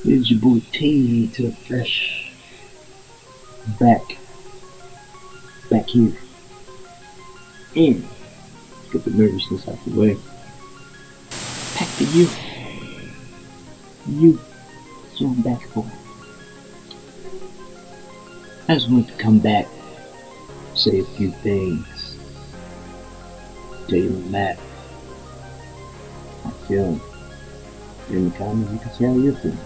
It's your boy T to the fresh back here. And get the nervousness out the way. Back to you. That's what I'm back for. I just wanted to come back, say a few things, tell you I'm at. I'm feeling. In the comments, you can say how you're feeling.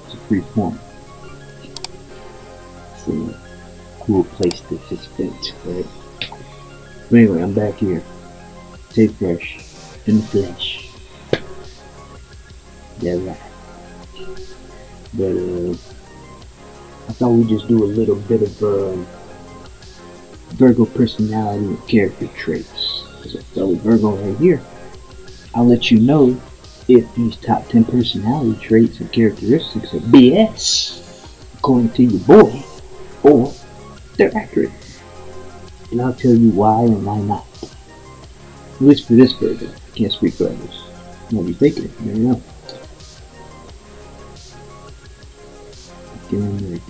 It's a free form. It's a cool place to just vent, right? But anyway, I'm back here. Stay fresh in the flesh. Yeah, right. But I thought we'd just do a little bit of Virgo personality and character traits. As a fellow Virgo right here, I'll let you know if these top 10 personality traits and characteristics are BS, according to your boy, or they're accurate. And I'll tell you why and why not. At least for this Virgo. I can't speak for others. You might be thinking it, never know. Anyway.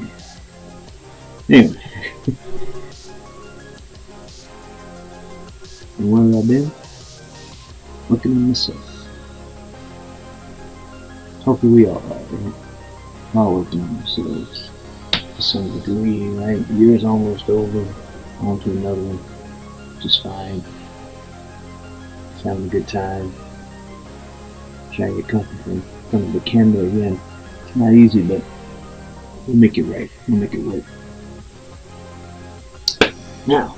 And where have I been? Looking at myself. Hopefully we all are, right? All working on ourselves to some degree, right? The year's almost over. On to another one. Just fine. Just having a good time. Trying to get comfortable in front of the camera again. It's not easy, but we'll make it right. We'll make it work. Now,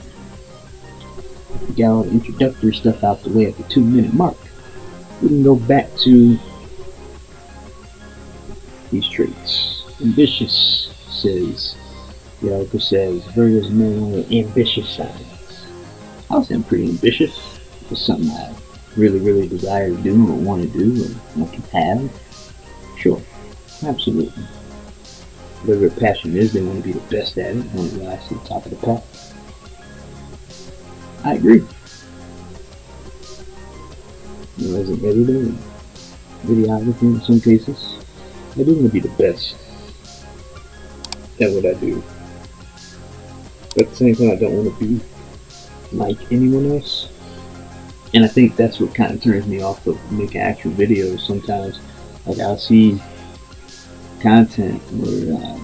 we got all the introductory stuff out the way at the 2-minute mark. We can go back to these traits. Ambitious, says the article says Virgos are one of the ambitious signs. I would say I'm pretty ambitious. It's something I really desire to do or want to do or want to have. Sure, absolutely. Whatever their passion is, they want to be the best at it, want to rise to the top of the pack. I agree. As an editor and videographer in some cases, I do want to be the best at what I do. But at the same time, I don't want to be like anyone else. And I think that's what kind of turns me off of making actual videos sometimes. Like I'll see content where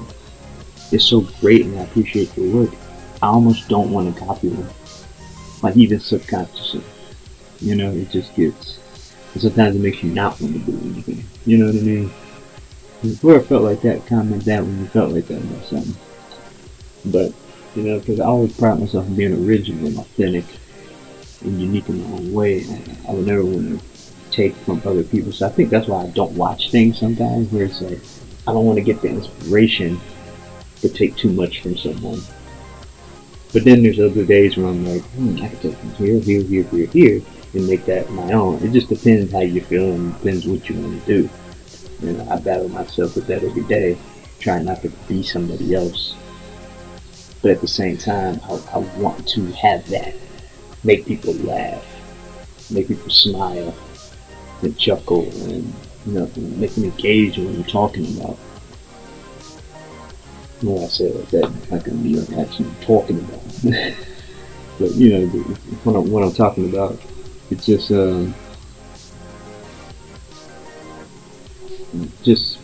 it's so great and I appreciate your work. I almost don't want to copy them. Like even subconsciously. You know, it just gets... And sometimes it makes you not want to do anything. You know what I mean? Before I felt like that, comment that when you felt like that about something. But, you know, because I always pride myself on being original and authentic and unique in my own way. I would never want to take from other people. So I think that's why I don't watch things sometimes, where it's like, I don't want to get the inspiration but take too much from someone. But then there's other days where I'm like, I can take from here, and make that my own. It just depends how you're feeling, depends what you want to do. You know, I battle myself with that every day, trying not to be somebody else. But at the same time, I want to have that. Make people laugh, make people smile, and chuckle, and make them engage in what I'm talking about. When I say it like that, it's not going to be like actually talking about it. But what I'm talking about, it's just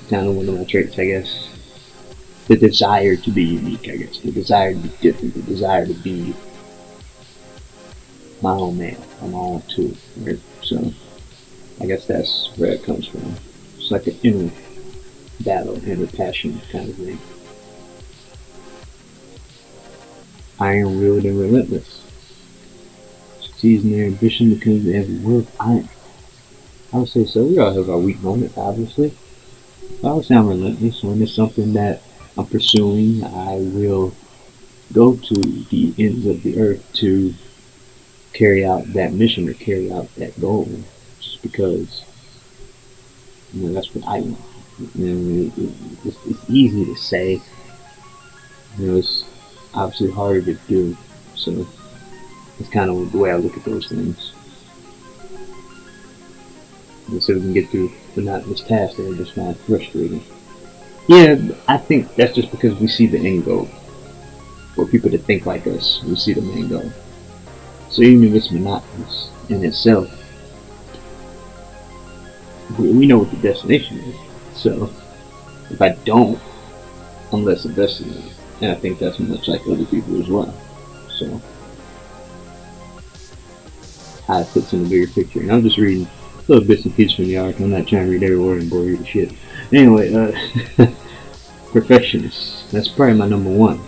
kind of one of my traits, I guess. The desire to be unique, I guess. The desire to be different. The desire to be my own man. I'm my own too. Right? So I guess that's where it comes from. It's like an inner battle, inner passion kind of thing. Iron-willed and relentless. Succeeding their ambition because they have work. I would say so. We all have our weak moments, obviously. But I would say I'm relentless. When it's something that I'm pursuing, I will go to the ends of the earth to carry out that mission or carry out that goal. Just because, that's what I want. It's easy to say. It's obviously harder to do. So it's kind of the way I look at those things. so we can get through monotonous tasks that are just not frustrating. Yeah, I think that's just because we see the end goal. For people to think like us, we see the main goal. So even if it's monotonous in itself, we know what the destination is. So if I don't, I'm less invested in it. And I think that's much like other people as well. So how it fits in the bigger picture. And I'm just reading little bits and pieces from the article. I'm not trying to read every word and bore you to shit. Anyway, perfectionists. That's probably my number one.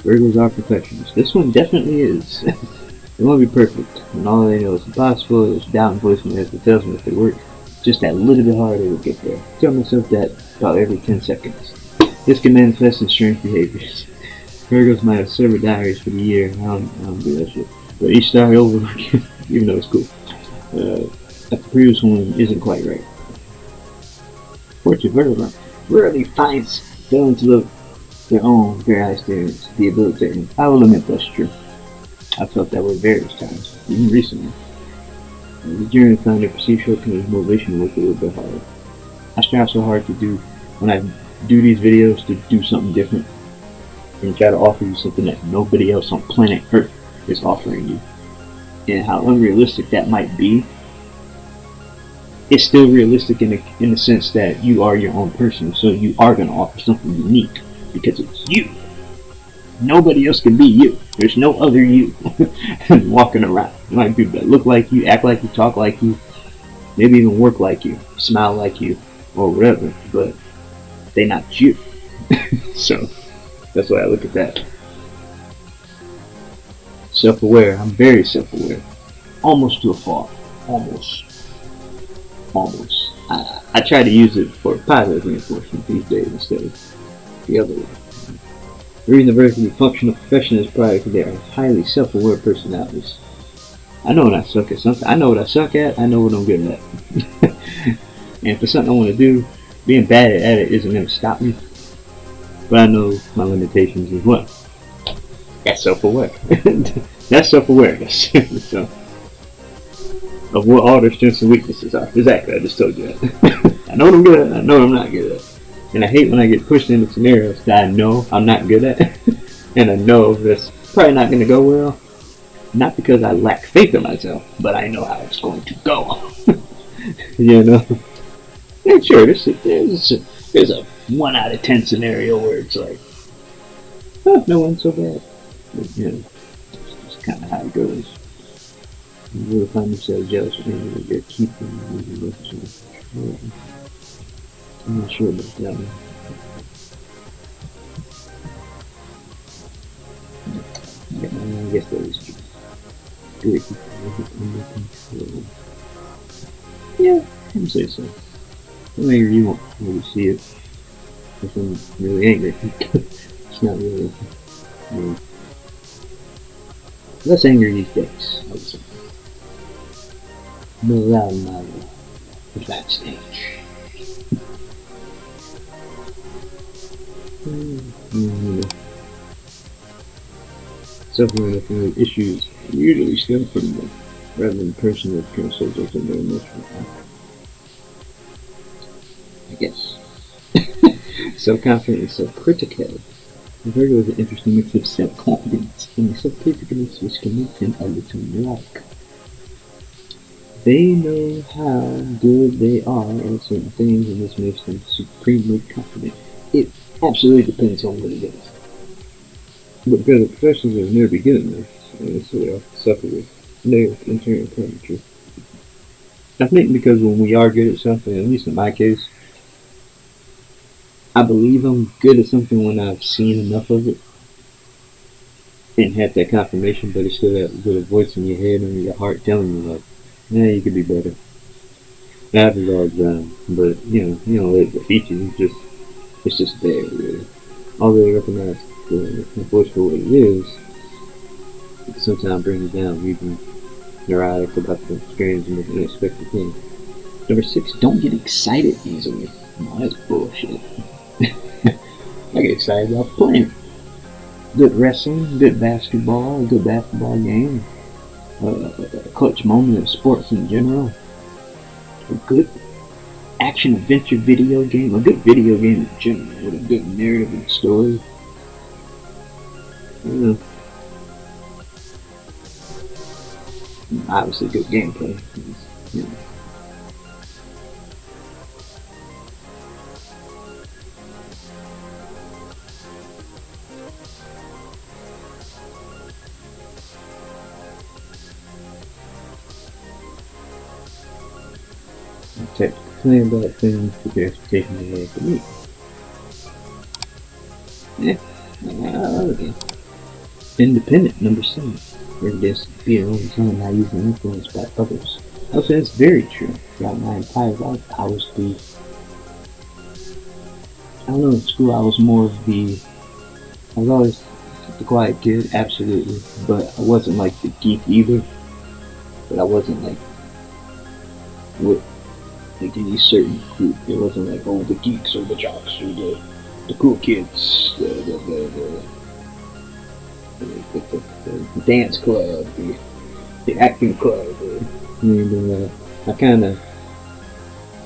Virgos are perfectionists. This one definitely is. They want to be perfect, and all they know is impossible. There's doubt and voice in their head that tells them if they work just that little bit harder, they will get there. I tell myself that about every 10 seconds. This can manifest in strange behaviors. Virgos might have several diaries for the year. I don't do that shit. But each diary over again, even though it's cool. The previous one isn't quite right. Fortune Virgo rarely finds failing to look their own very high standards debilitating. I will admit that's true. I felt that way various times, even recently. The journey found their perceived shortcomings motivation to work a little bit harder. I strive so hard to do, when I do these videos, to do something different and try to offer you something that nobody else on planet Earth is offering you. And how unrealistic that might be, it's still realistic in the sense that you are your own person, so you are going to offer something unique because it's you. Nobody else can be you. There's no other you walking around. There might be people that look like you, act like you, talk like you, maybe even work like you, smile like you, or whatever, but they're not you. So that's why I look at that. Self-aware. I'm very self-aware. Almost to a fault. Almost. I try to use it for positive reinforcement these days instead of the other way. The reason the vertically functional profession is probably because they are highly self-aware personalities. I know when I suck at something. I know what I suck at. I know what I'm good at. And if it's something I want to do, being bad at it isn't going to stop me. But I know my limitations as well. That's self-aware. That's self-awareness. So, of what all their strengths and weaknesses are. Exactly, I just told you that. I know what I'm good at. I know what I'm not good at. And I hate when I get pushed into scenarios that I know I'm not good at. And I know that's probably not going to go well. Not because I lack faith in myself, but I know how it's going to go. You know? Yeah, sure, there's a 1 out of 10 scenario where it's like, oh, no one's so bad. But, you know, it's kind of how it goes. You really find yourself jealous of things that they're keeping. I'm not sure about that one. Yeah, I guess that is true. Good under control. Yeah, I would say so. I'm angry, you won't really see it. If I'm really angry. It's not really. Less angry these days, I would say. More loud in my advanced stage. Self-awareness issues usually stem from them, rather than personal appearance subjects and their emotional outcome. I guess. Self-confident and self-critical. Virgo is an interesting mix of self-confidence and self-criticalness which can make them a little like. They know how good they are at certain things and this makes them supremely confident. It absolutely depends on what it is. But because the professions will never be good enough, and so they often suffer with negative internal temperature. I think because when we are good at something, at least in my case, I believe I'm good at something when I've seen enough of it and had that confirmation, but it's still that little voice in your head and your heart telling you like, yeah, you could be better. That happens all the time, but you don't let it defeat you. It's just there, really. Although you recognize the voice for what it is, it can sometimes bring you down, even neurotic about the strange and unexpected things. Number 6, don't get excited easily. No, that's bullshit. I get excited about playing. Good wrestling, good basketball, a good basketball game, a clutch moment in sports in general. a good action adventure video game, a good video game in general, with a good narrative and story. You know, obviously good gameplay. You know. Technically about things with the expectation they have for me. Yeah. Independent, number 7. Readiness to be your own zone, not easily influenced by others. I would say that's very true. Throughout my entire life, I was I don't know, in school I was more of I was always the quiet kid, absolutely. But I wasn't like the geek either. But I wasn't like, with like any certain group. It wasn't like, oh, the geeks or the jocks or the cool kids, the dance club, the acting club. I kind of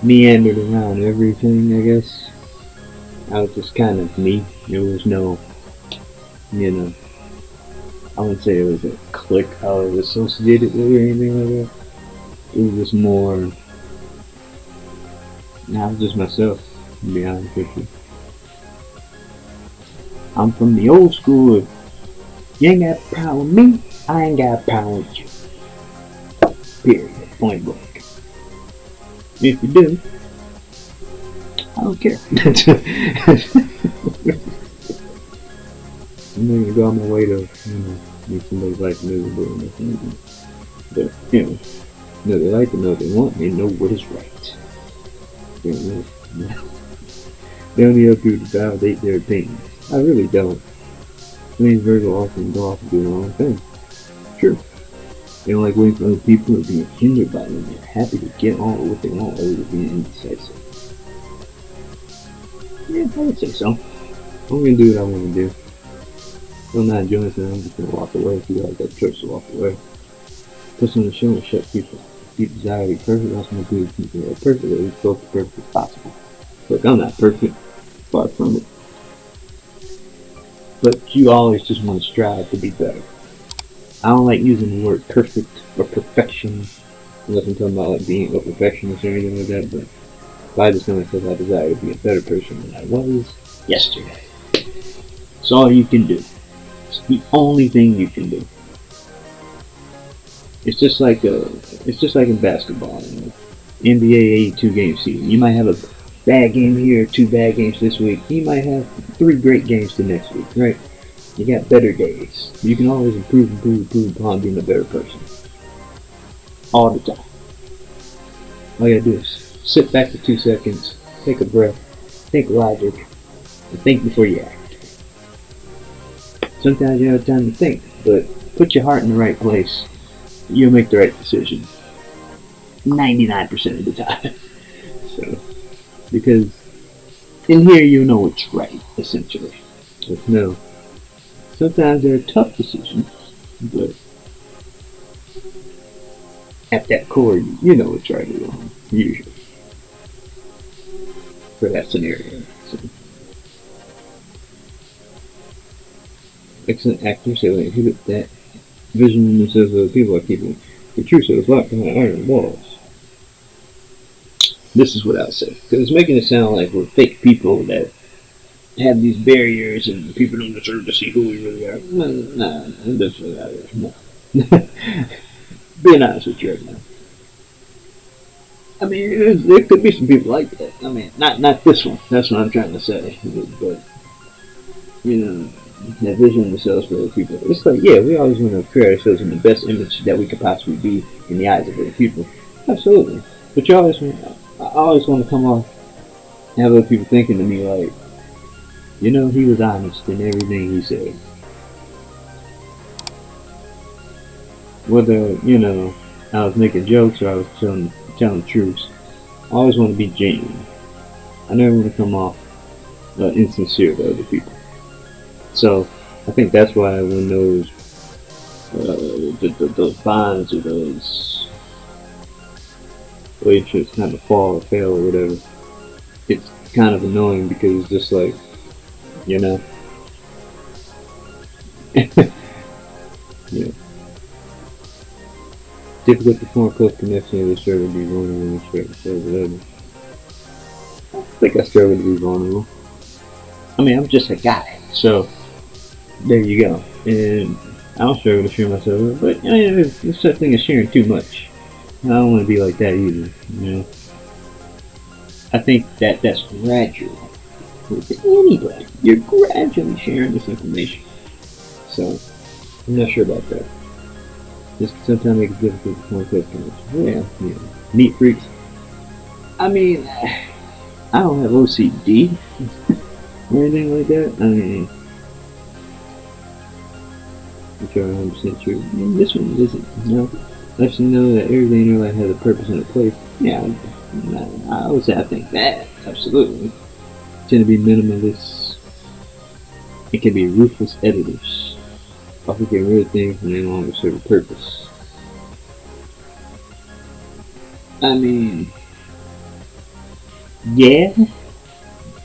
meandered around everything, I guess. I was just kind of me. There was no, I wouldn't say it was a clique I was associated with or anything like that. It was just more, I was just myself, to be honest with you. I'm from the old school of, you ain't got a problem with me, I ain't got a problem with you. Period. Point blank. If you do, I don't care. I'm not gonna go on my way to, make somebody's life miserable or nothing. But, they like to know what they want, they know what is right. They don't need other people to validate their opinions. I really don't. I mean, Virgo often go off and do their own thing. Sure. They don't like waiting for other people or being hindered by them. They're happy to get on with what they want other than being indecisive. Yeah, I would say so. I'm gonna do what I want to do. If I'm not enjoying it, I'm just gonna walk away. If you guys got the choice to walk away, put on the show and shut people. Deep desire to be perfect, also want to be people that are perfect, or as close to perfect as possible. Look, I'm not perfect, far from it. But you always just want to strive to be better. I don't like using the word perfect or perfection, unless I'm talking about like being a perfectionist or anything like that, but I just know because I desire to be a better person than I was yesterday. It's all you can do. It's the only thing you can do. It's just like in basketball, NBA 82 game season. You might have a bad game here, 2 bad games this week. You might have 3 great games the next week, right? You got better days. You can always improve upon being a better person. All the time. All you gotta do is sit back for 2 seconds, take a breath, think logic, and think before you act. Sometimes you have time to think, but put your heart in the right place. You'll make the right decision 99% of the time. So, because in here you know what's right, essentially. But no, sometimes there are tough decisions, but at that core, you know what's right or wrong, usually, for that scenario. So, excellent actors say when they hit that vision in themselves, other people are keeping the true self locked behind iron walls. This is what I would say, because it's making it sound like we're fake people that have these barriers and people don't deserve to see who we really are. Nah, that's what I is. No. Being honest with you right now. I mean, there could be some people like that. I mean, not this one. That's what I'm trying to say. But that vision of themselves for other people. It's like, yeah, we always want to create ourselves in the best image that we could possibly be in the eyes of other people. Absolutely. But I always want to come off and have other people thinking to me like, he was honest in everything he said. Whether, I was making jokes or I was telling the truth. I always want to be genuine. I never want to come off insincere to other people. So I think that's why when those bonds or those relationships kind of fall or fail or whatever, it's kind of annoying because it's just like, you know, you know, difficult to form close connection. They struggle to be vulnerable and whatever. I think I struggle to be vulnerable. I mean, I'm just a guy, so there you go. And I don't struggle to share myself, but you know, there's such thing as sharing too much. I don't want to be like that either. You know, I think that's gradual with anybody. You're gradually sharing this information, so I'm not sure about that. This can sometimes make it difficult to form close connection. Yeah, you know, neat freaks. I mean, I don't have OCD or anything like that. I mean, I'm sure 100% true. I mean, this one isn't. You know, lets you know that everything in your life has a purpose and a place. Yeah, I would say I think that absolutely. Tend to be minimalists. It can be ruthless editors. Often get rid of things when they no longer serve a purpose. I mean, yeah,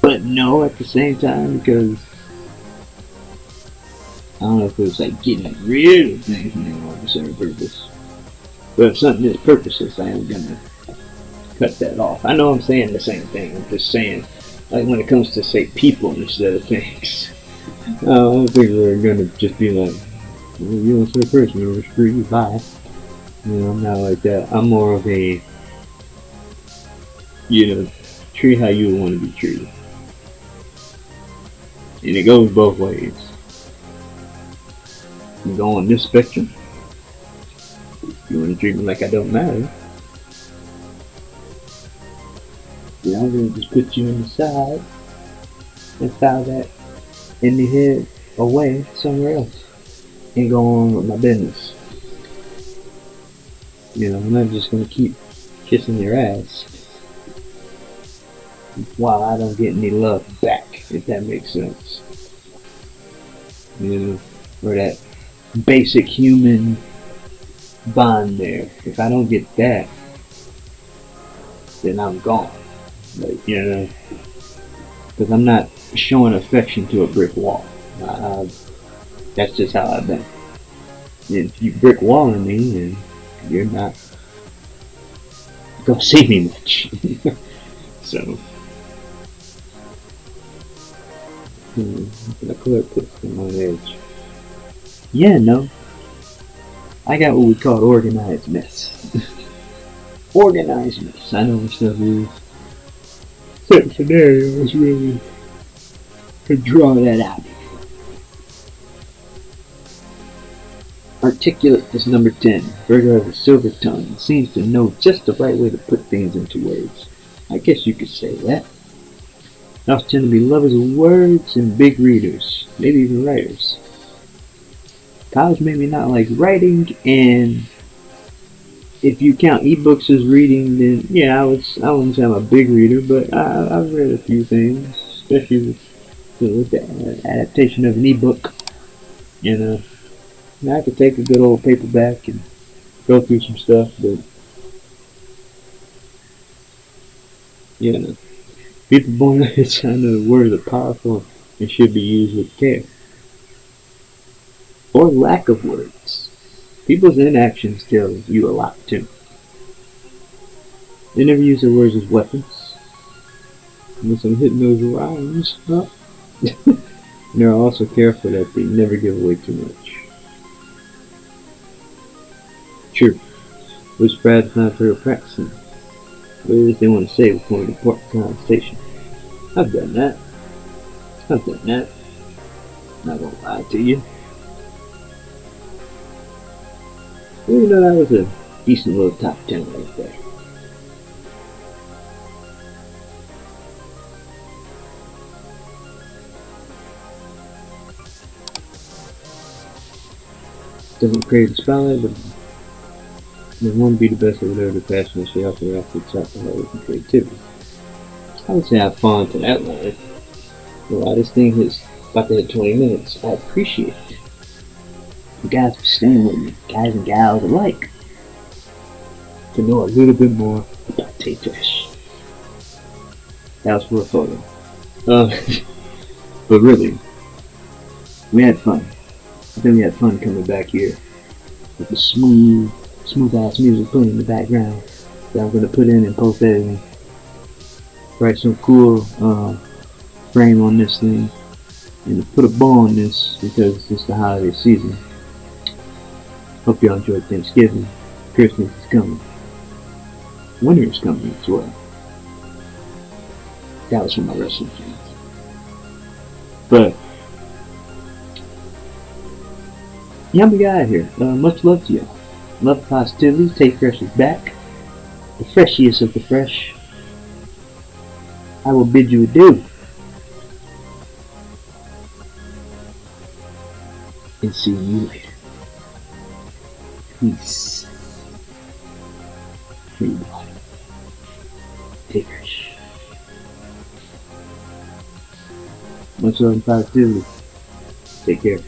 but no at the same time, because I don't know if it was like getting rid of things when they no longer serve a purpose. But if something is purposeless, I am gonna cut that off. I know I'm saying the same thing. I'm just saying, like when it comes to say people instead of things, I don't think we're gonna just be like, well, you don't serve a person, you're screw you, bye. You know, I'm not like that. I'm more of a, you know, treat how you would want to be treated. And it goes both ways. You go on this spectrum, you want to treat me like I don't matter, yeah, I'm going to just put you in the side and file that in the head away somewhere else and go on with my business. You know, I'm not just going to keep kissing your ass while I don't get any love back, if that makes sense. You know, or that basic human bond there. If I don't get that, then I'm gone. Like, you know, because I'm not showing affection to a brick wall. That's just how I've been. If you brick walling me, and you're not gonna see me much. So, I could put them on edge. Yeah, no. I got what we call organized mess. Organized mess. I know what stuff is. Certain scenarios really could draw that out. Articulate is number 10. Virgo has a silver tongue and seems to know just the right way to put things into words. I guess you could say that. They also tend to be lovers of words and big readers, maybe even writers. College maybe not like writing, and if you count ebooks as reading, then yeah, I wouldn't say I'm a big reader, but I've read a few things, especially with the adaptation of an ebook. You know, I could take a good old paperback and go through some stuff, but you know, people born at the time of the words are powerful and should be used with care, or lack of words. People's inactions tell you a lot too. They never use their words as weapons, unless I'm hitting those rhymes. Huh? And they're also careful that they never give away too much. True. Which Brad's not very practicing. What it is they want to say before we depart the conversation. I've done that. Not gonna lie to you. Well, you know, that was a decent little top 10 right there. Doesn't create a spotlight, but they want to be the best at whatever the passion is. They also have to accept the whole and creativity. I would say I've fallen to that line. Well, this thing is about to hit 20 minutes. I appreciate it. You guys for staying with me, guys and gals alike. to know a little bit more about TAEFRESH. That was for a photo. But really, we had fun. I think we had fun coming back here with the smooth ass music playing in the background that I'm gonna put in and post editing. Write some cool frame on this thing and put a bow on this because it's the holiday season. Hope y'all enjoyed Thanksgiving. Christmas is coming. Winter is coming as well. That was for my wrestling fans. But yeah, we got out of here. Much love to y'all. Love positivity. TAEFRESH is back. The freshiest of the fresh. I will bid you adieu. And see you later. Peace. Free body. TAEFRESH. Much love and positivity. Take care.